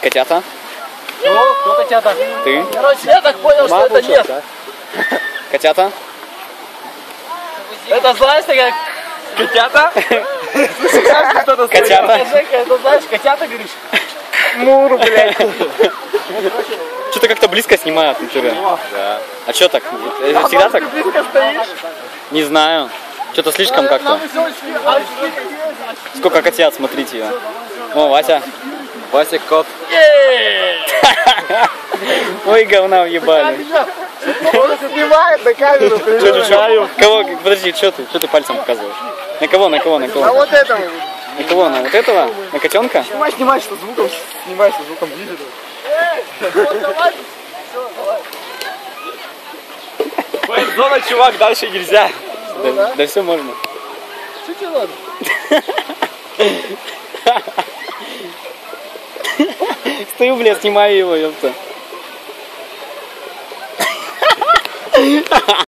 Котята? Кто котята? Ты? Короче, я так понял, что это нет. Котята? Это знаешь, такая... Котята? Котята? Жека, это знаешь, котята, говоришь? Мур, блядь. Что-то как-то близко снимают на тебя. Да. А что так? Это всегда так? Близко стоишь. Не знаю. Что-то слишком как-то. Сколько котят, смотрите. О, Вася. Вася кот. Ой, говна въебали. Он снимает на камеру. Кого? Подожди, что ты пальцем показываешь? На кого, на кого, на кого? А вот этого. На кого? На вот этого? На котенка? Снимай, что звуком. Снимай, что звуком ближе. Зона, чувак, дальше нельзя. Да все можно. Чуть надо. Стою, блядь, снимаю его, ёпта.